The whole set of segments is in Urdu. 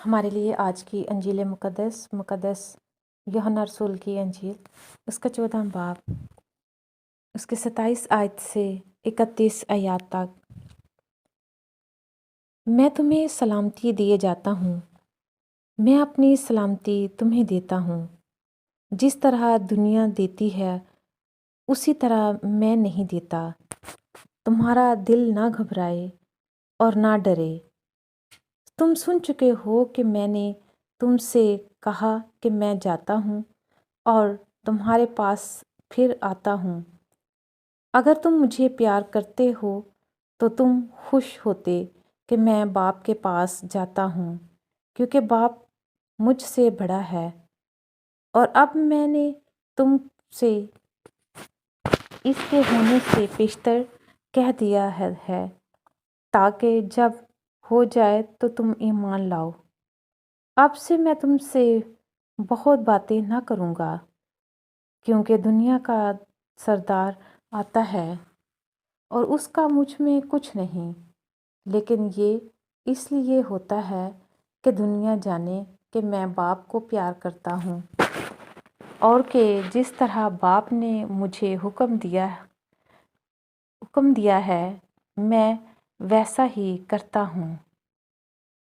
ہمارے لیے آج کی انجیل مقدس یوحنا رسول کی انجیل، اس کا 14 باب، اس کے 27 آیت سے 31 آیات تک۔ میں تمہیں سلامتی دیے جاتا ہوں، میں اپنی سلامتی تمہیں دیتا ہوں۔ جس طرح دنیا دیتی ہے اسی طرح میں نہیں دیتا۔ تمہارا دل نہ گھبرائے اور نہ ڈرے۔ تم سن چکے ہو کہ میں نے تم سے کہا کہ میں جاتا ہوں اور تمہارے پاس پھر آتا ہوں۔ اگر تم مجھے پیار کرتے ہو تو تم خوش ہوتے کہ میں باپ کے پاس جاتا ہوں، کیونکہ باپ مجھ سے بڑا ہے، اور اب میں نے تم سے اس کے ہونے سے پیشتر کہہ دیا ہے تاکہ جب ہو جائے تو تم ایمان لاؤ۔ اب سے میں تم سے بہت باتیں نہ کروں گا، کیونکہ دنیا کا سردار آتا ہے اور اس کا مجھ میں کچھ نہیں، لیکن یہ اس لیے ہوتا ہے کہ دنیا جانے کہ میں باپ کو پیار کرتا ہوں، اور کہ جس طرح باپ نے مجھے حکم دیا ہے میں ویسا ہی کرتا ہوں۔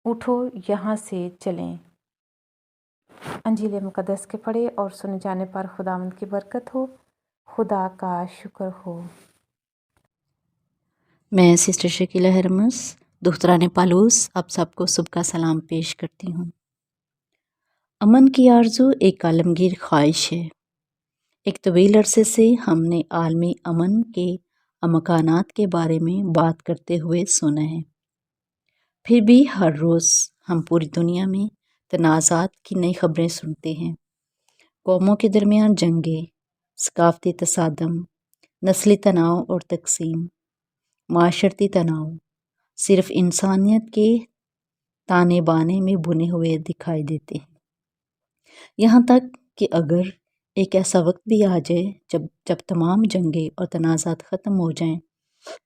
اٹھو یہاں سے چلیں۔ انجیل مقدس کے پڑھے اور سنے جانے پر خداوند کی برکت ہو۔ خدا کا شکر ہو۔ میں سسٹر شکیلہ ہرمس دختران پالوس آپ سب کو صبح کا سلام پیش کرتی ہوں۔ امن کی آرزو ایک عالمگیر خواہش ہے۔ ایک طویل عرصے سے ہم نے عالمی امن کے امکانات کے بارے میں بات کرتے ہوئے سنا ہے۔ پھر بھی ہر روز ہم پوری دنیا میں تنازعات کی نئی خبریں سنتے ہیں۔ قوموں کے درمیان جنگیں، ثقافتی تصادم، نسلی تناؤ اور تقسیم، معاشرتی تناؤ صرف انسانیت کے تانے بانے میں بنے ہوئے دکھائی دیتے ہیں۔ یہاں تک کہ اگر ایک ایسا وقت بھی آ جائے جب تمام جنگیں اور تنازعات ختم ہو جائیں،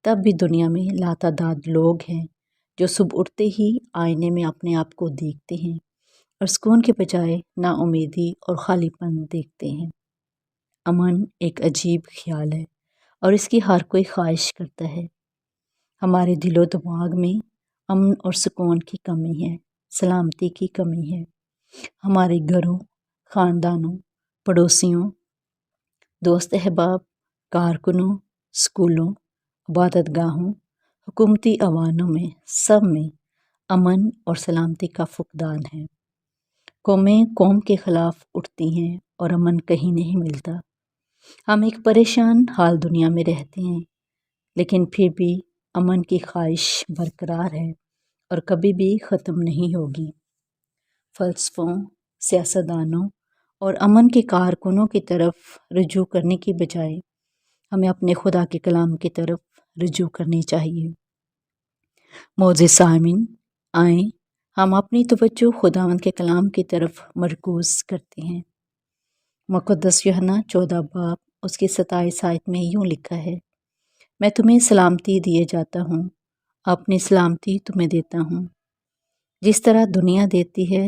تب بھی دنیا میں لاتعداد لوگ ہیں جو صبح اٹھتے ہی آئینے میں اپنے آپ کو دیکھتے ہیں اور سکون کے بجائے نا امیدی اور خالی پن دیکھتے ہیں۔ امن ایک عجیب خیال ہے اور اس کی ہر کوئی خواہش کرتا ہے۔ ہمارے دل و دماغ میں امن اور سکون کی کمی ہے، سلامتی کی کمی ہے۔ ہمارے گھروں، خاندانوں، پڑوسیوں، دوست احباب، کارکنوں، اسکولوں، عبادت گاہوں، حکومتی ایوانوں میں سب میں امن اور سلامتی کا فقدان ہے۔ قومیں قوم کے خلاف اٹھتی ہیں اور امن کہیں نہیں ملتا۔ ہم ایک پریشان حال دنیا میں رہتے ہیں، لیکن پھر بھی امن کی خواہش برقرار ہے اور کبھی بھی ختم نہیں ہوگی۔ فلسفوں، سیاستدانوں اور امن کے کارکنوں کی طرف رجوع کرنے کی بجائے ہمیں اپنے خدا کے کلام کی طرف رجوع کرنی چاہیے۔ معزز سامعین، آئیں ہم اپنی توجہ خداوند کے کلام کی طرف مرکوز کرتے ہیں۔ مقدس یوحنا 14 باب اس کی 27 آیت میں یوں لکھا ہے، میں تمہیں سلامتی دیے جاتا ہوں، اپنی سلامتی تمہیں دیتا ہوں۔ جس طرح دنیا دیتی ہے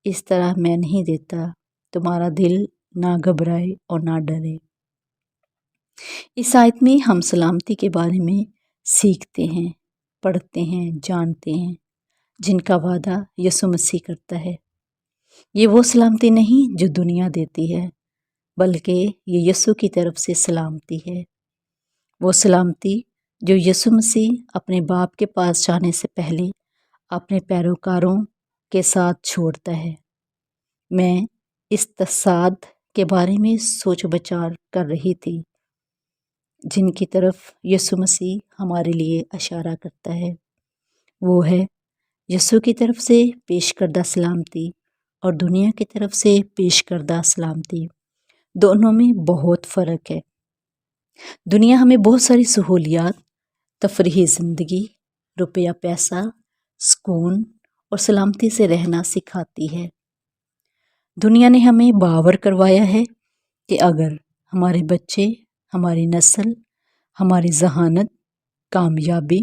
اس طرح میں نہیں دیتا۔ تمہارا دل نہ گھبرائے اور نہ ڈرے۔ اس آیت میں ہم سلامتی کے بارے میں سیکھتے ہیں، پڑھتے ہیں، جانتے ہیں، جن کا وعدہ یسوع مسیح کرتا ہے۔ یہ وہ سلامتی نہیں جو دنیا دیتی ہے، بلکہ یہ یسوع کی طرف سے سلامتی ہے۔ وہ سلامتی جو یسوع مسیح اپنے باپ کے پاس جانے سے پہلے اپنے پیروکاروں کے ساتھ چھوڑتا ہے۔ میں اس تصاد کے بارے میں سوچ و بچار کر رہی تھی جن کی طرف یسوع مسیح ہمارے لیے اشارہ کرتا ہے۔ وہ ہے یسوع کی طرف سے پیش کردہ سلامتی اور دنیا کی طرف سے پیش کردہ سلامتی، دونوں میں بہت فرق ہے۔ دنیا ہمیں بہت ساری سہولیات، تفریحی زندگی، روپیہ پیسہ، سکون اور سلامتی سے رہنا سکھاتی ہے۔ دنیا نے ہمیں باور کروایا ہے کہ اگر ہمارے بچے، ہماری نسل، ہماری ذہانت، کامیابی،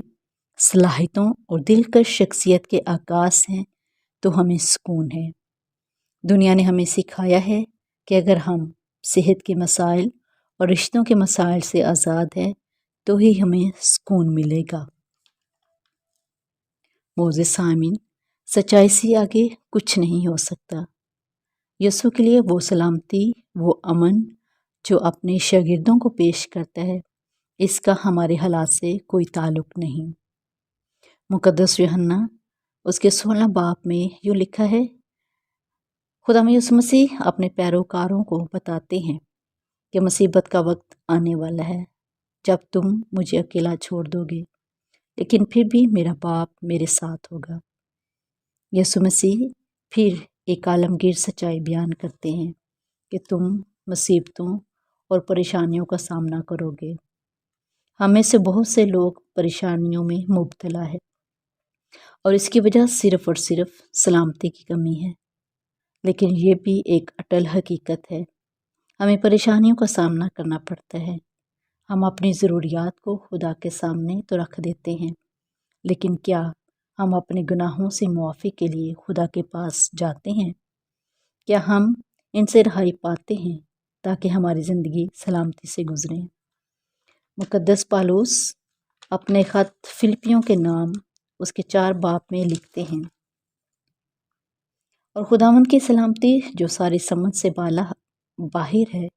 صلاحیتوں اور دلکش شخصیت کے عکاس ہیں تو ہمیں سکون ہے۔ دنیا نے ہمیں سکھایا ہے کہ اگر ہم صحت کے مسائل اور رشتوں کے مسائل سے آزاد ہیں تو ہی ہمیں سکون ملے گا۔ معزز سامعین، سچائی سے آگے کچھ نہیں ہو سکتا۔ یسوع کے لیے وہ سلامتی، وہ امن جو اپنے شاگردوں کو پیش کرتا ہے، اس کا ہمارے حالات سے کوئی تعلق نہیں۔ مقدس یوحنا اس کے 16 باب میں یوں لکھا ہے، خدا یسوع مسیح اپنے پیروکاروں کو بتاتے ہیں کہ مصیبت کا وقت آنے والا ہے جب تم مجھے اکیلا چھوڑ دو گے، لیکن پھر بھی میرا باپ میرے ساتھ ہوگا۔ یسوع مسیح پھر ایک عالمگیر سچائی بیان کرتے ہیں کہ تم مصیبتوں اور پریشانیوں کا سامنا کرو گے۔ ہم میں سے بہت سے لوگ پریشانیوں میں مبتلا ہے اور اس کی وجہ صرف اور صرف سلامتی کی کمی ہے، لیکن یہ بھی ایک اٹل حقیقت ہے، ہمیں پریشانیوں کا سامنا کرنا پڑتا ہے۔ ہم اپنی ضروریات کو خدا کے سامنے تو رکھ دیتے ہیں، لیکن کیا ہم اپنے گناہوں سے معافی کے لیے خدا کے پاس جاتے ہیں؟ کیا ہم ان سے رہائی پاتے ہیں تاکہ ہماری زندگی سلامتی سے گزرے؟ مقدس پالوس اپنے خط فلپیوں کے نام اس کے 4 باب میں لکھتے ہیں، اور خداوند کی سلامتی جو ساری سمجھ سے باہر ہے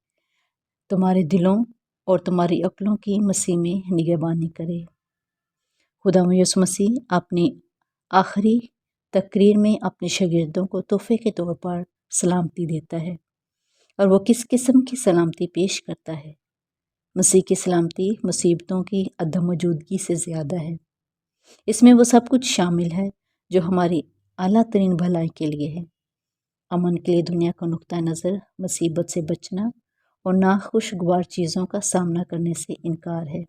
تمہارے دلوں اور تمہاری عقلوں کی مسیح میں نگہبانی کرے۔ خداوند یسوع مسیح اپنی آخری تقریر میں اپنے شاگردوں کو تحفے کے طور پر سلامتی دیتا ہے، اور وہ کس قسم کی سلامتی پیش کرتا ہے؟ مسیح کی سلامتی مصیبتوں کی عدم موجودگی سے زیادہ ہے۔ اس میں وہ سب کچھ شامل ہے جو ہماری اعلیٰ ترین بھلائی کے لیے ہے۔ امن کے لیے دنیا کا نقطہ نظر مصیبت سے بچنا اور ناخوشگوار چیزوں کا سامنا کرنے سے انکار ہے۔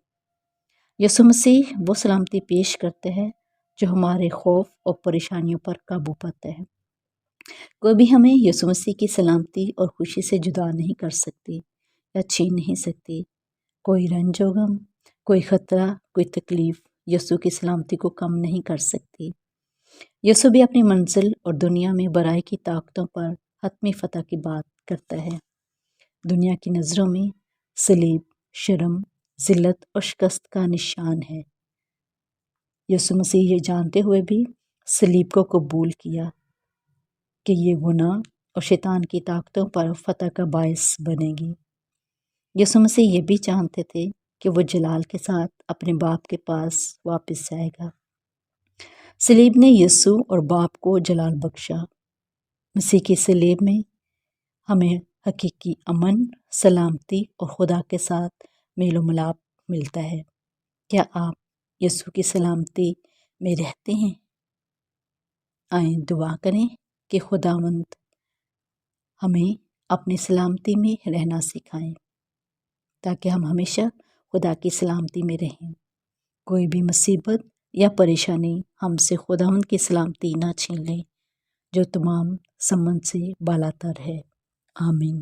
یسوع مسیح وہ سلامتی پیش کرتے ہیں جو ہمارے خوف اور پریشانیوں پر قابو پاتا ہے۔ کوئی بھی ہمیں یسوع مسیح کی سلامتی اور خوشی سے جدا نہیں کر سکتی یا چھین نہیں سکتی۔ کوئی رنج و غم، کوئی خطرہ، کوئی تکلیف یسوع کی سلامتی کو کم نہیں کر سکتی۔ یسوع بھی اپنی منزل اور دنیا میں برائی کی طاقتوں پر حتمی فتح کی بات کرتا ہے۔ دنیا کی نظروں میں صلیب شرم، ذلت اور شکست کا نشان ہے۔ یسوع مسیح یہ جانتے ہوئے بھی صلیب کو قبول کیا کہ یہ گناہ اور شیطان کی طاقتوں پر فتح کا باعث بنے گی۔ یسوع مسیح یہ بھی جانتے تھے کہ وہ جلال کے ساتھ اپنے باپ کے پاس واپس جائے گا۔ صلیب نے یسوع اور باپ کو جلال بخشا۔ مسیح کی صلیب میں ہمیں حقیقی امن، سلامتی اور خدا کے ساتھ میل و ملاپ ملتا ہے۔ کیا آپ یسوع کی سلامتی میں رہتے ہیں؟ آئیں دعا کریں کہ خداوند ہمیں اپنی سلامتی میں رہنا سکھائیں تاکہ ہم ہمیشہ خدا کی سلامتی میں رہیں۔ کوئی بھی مصیبت یا پریشانی ہم سے خداوند کی سلامتی نہ چھین لے جو تمام سمجھ سے بالاتر ہے۔ آمین۔